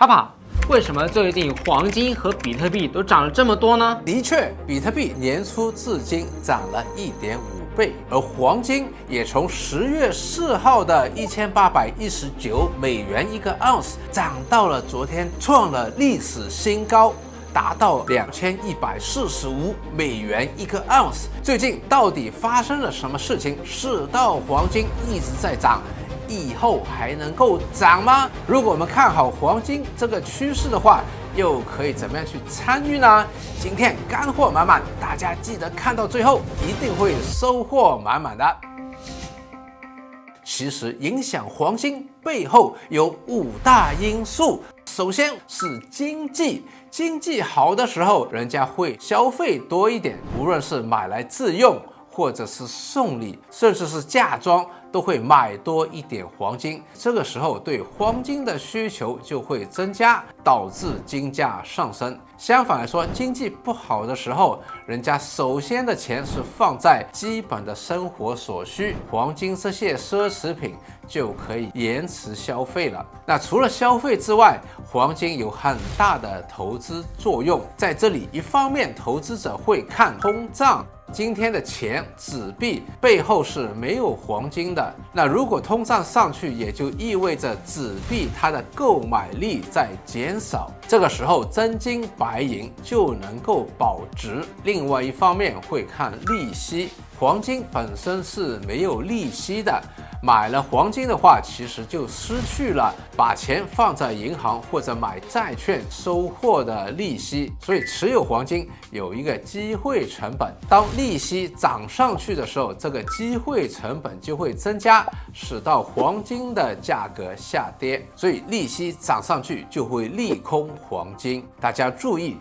爸爸，为什么最近黄金和比特币都涨了这么多呢？的确，比特币年初至今涨了1.5倍，而黄金也从10月4号的1819美元一个盎司涨到了昨天创了历史新高，达到2145美元一个盎司。最近到底发生了什么事情，使到黄金一直在涨？以后还能够涨吗？如果我们看好黄金这个趋势的话，又可以怎么样去参与呢？今天干货满满，大家记得看到最后，一定会收获满满的。其实影响黄金背后有5大因素，首先是经济。经济好的时候，人家会消费多一点，无论是买来自用，或者是送礼，甚至是嫁妆，都会买多一点黄金。这个时候对黄金的需求就会增加，导致金价上升。相反来说，经济不好的时候，人家首先的钱是放在基本的生活所需，黄金这些奢侈品就可以延迟消费了。那除了消费之外，黄金有很大的投资作用。在这里，一方面投资者会看通胀，今天的钱纸币背后是没有黄金的，那如果通胀上去，也就意味着纸币它的购买力在减少，这个时候真金白银就能够保值。另外一方面会看利息，黄金本身是没有利息的，买了黄金的话，其实就失去了把钱放在银行或者买债券收获的利息，所以持有黄金有一个机会成本。当利息涨上去的时候，这个机会成本就会增加，使到黄金的价格下跌，所以利息涨上去就会利空黄金。大家注意，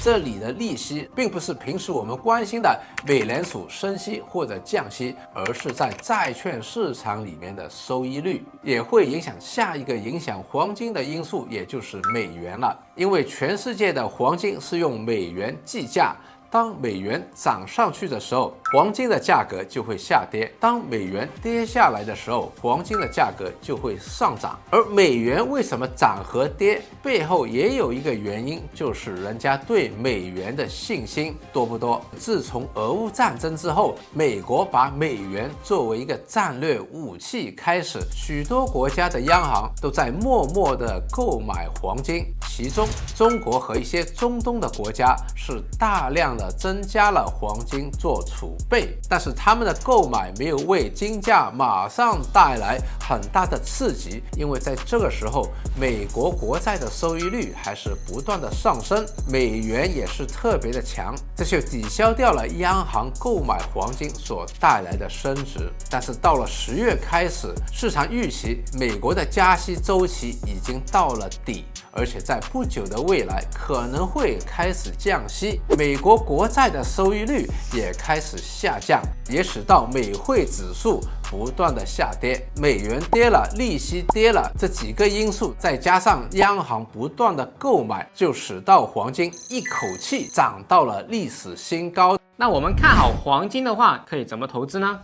这里的利息并不是平时我们关心的美联储升息或者降息，而是在债券市场里面的收益率，也会影响下一个影响黄金的因素，也就是美元了。因为全世界的黄金是用美元计价，当美元涨上去的时候，黄金的价格就会下跌；当美元跌下来的时候，黄金的价格就会上涨。而美元为什么涨和跌，背后也有一个原因，就是人家对美元的信心多不多。自从俄乌战争之后，美国把美元作为一个战略武器开始，许多国家的央行都在默默地购买黄金，其中中国和一些中东的国家是大量的增加了黄金做储备，但是他们的购买没有为金价马上带来很大的刺激，因为在这个时候，美国国债的收益率还是不断的上升，美元也是特别的强，这就抵消掉了央行购买黄金所带来的升值。但是到了10月开始，市场预期美国的加息周期已经到了底，而且在不久的未来可能会开始降息，美国国债的收益率也开始下降，也使到美汇指数不断的下跌，美元跌了，利息跌了，这几个因素再加上央行不断的购买，就使到黄金一口气涨到了历史新高。那我们看好黄金的话，可以怎么投资呢？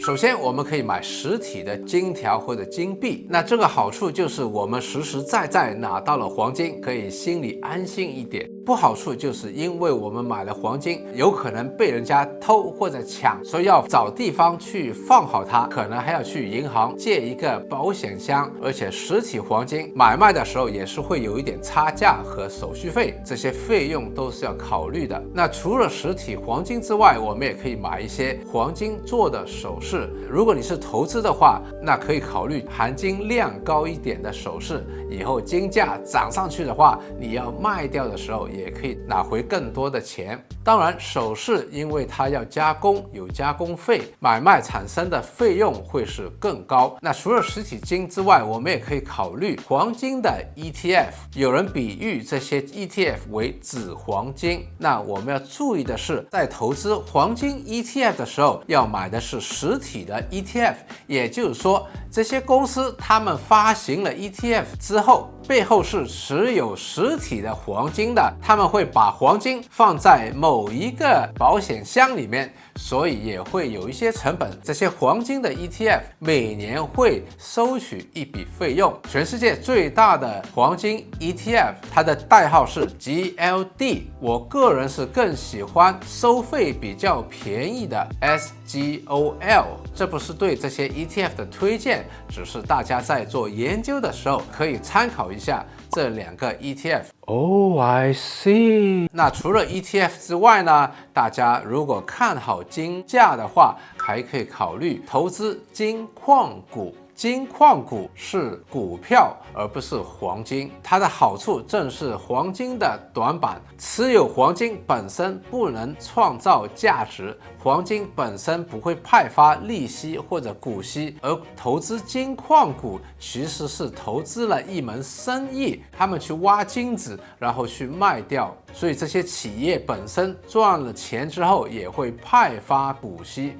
首先，我们可以买实体的金条或者金币，那这个好处就是我们实实在在拿到了黄金，可以心里安心一点。不好处就是因为我们买了黄金，有可能被人家偷或者抢，所以要找地方去放好它，可能还要去银行借一个保险箱，而且实体黄金买卖的时候也是会有一点差价和手续费，这些费用都是要考虑的。那除了实体黄金之外，我们也可以买一些黄金做的首饰。如果你是投资的话，那可以考虑含金量高一点的首饰，以后金价涨上去的话，你要卖掉的时候也可以拿回更多的钱。当然，首饰因为它要加工，有加工费，买卖产生的费用会是更高。那除了实体金之外，我们也可以考虑黄金的 ETF， 有人比喻这些 ETF 为纸黄金。那我们要注意的是，在投资黄金 ETF 的时候，要买的是实体的 ETF， 也就是说，这些公司他们发行了 ETF 之后，背后是持有实体的黄金的，他们会把黄金放在某一个保险箱里面，所以也会有一些成本。这些黄金的 ETF 每年会收取一笔费用。全世界最大的黄金 ETF， 它的代号是 GLD。我个人是更喜欢收费比较便宜的 SGOL。这不是对这些 ETF 的推荐，只是大家在做研究的时候可以参考一下这两个 ETF。Oh, I see。那除了 ETF 之外呢，大家如果看好金价的话，还可以考虑投资金矿股。金矿股是股票，而不是黄金。它的好处正是黄金的短板，持有黄金本身不能创造价值，黄金本身不会派发利息或者股息，而投资金矿股其实是投资了一门生意，他们去挖金子，然后去卖掉，所以这些企业本身赚了钱之后也会派发股息。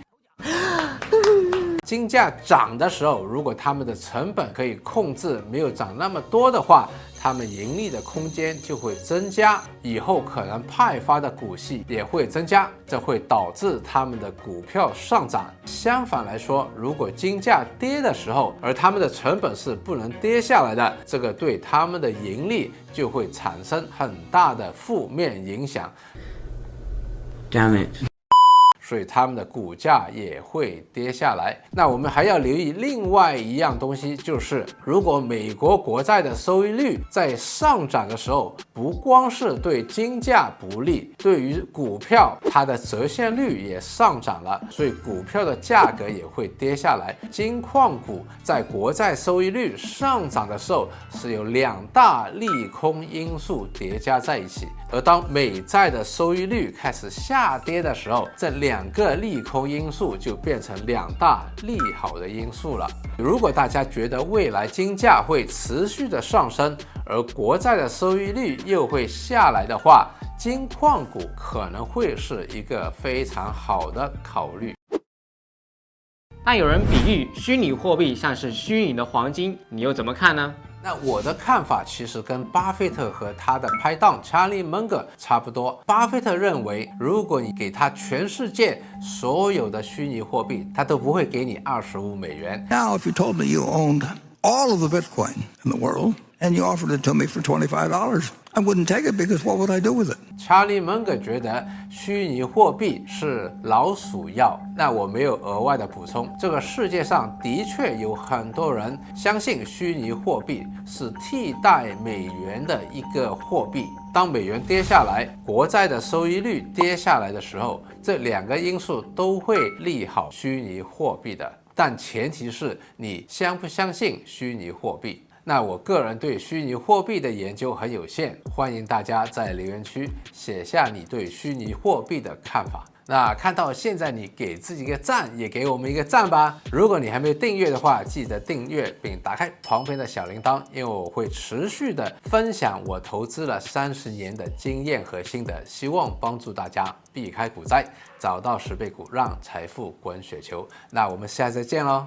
金价涨的时候，如果他们的成本可以控制，没有涨那么多的话，他们盈利的空间就会增加，以后可能派发的股息也会增加，这会导致他们的股票上涨。相反来说，如果金价跌的时候，而他们的成本是不能跌下来的，这个对他们的盈利就会产生很大的负面影响。Damn it。所以他们的股价也会跌下来。那我们还要留意另外一样东西，就是如果美国国债的收益率在上涨的时候，不光是对金价不利，对于股票它的折现率也上涨了，所以股票的价格也会跌下来。金矿股在国债收益率上涨的时候，是有两大利空因素叠加在一起，而当美债的收益率开始下跌的时候，这两个利空因素就变成两大利好的因素了。如果大家觉得未来金价会持续的上升，而国债的收益率又会下来的话，金矿股可能会是一个非常好的考虑。那有人比喻虚拟货币像是虚拟的黄金，你又怎么看呢？那我的看法其实跟巴菲特和他的拍档查理蒙格差不多。巴菲特认为，如果你给他全世界所有的虚拟货币，他都不会给你25美元。Now, if you told me you owned all of the Bitcoin in the world and you offered it to me for $25, I wouldn't take it because what would I do with it? 查理蒙格觉得虚拟货币是老鼠药，那我没有额外的补充。这个世界上的确有很多人相信虚拟货币是替代美元的一个货币。当美元跌下来，国债的收益率跌下来的时候，这两个因素都会利好虚拟货币的，但前提是你相不相信虚拟货币。那我个人对虚拟货币的研究很有限，欢迎大家在留言区写下你对虚拟货币的看法。那看到现在，你给自己一个赞，也给我们一个赞吧。如果你还没有订阅的话，记得订阅并打开旁边的小铃铛，因为我会持续的分享我投资了30年的经验和心得，希望帮助大家避开股灾，找到10倍股，让财富滚雪球。那我们下次再见喽。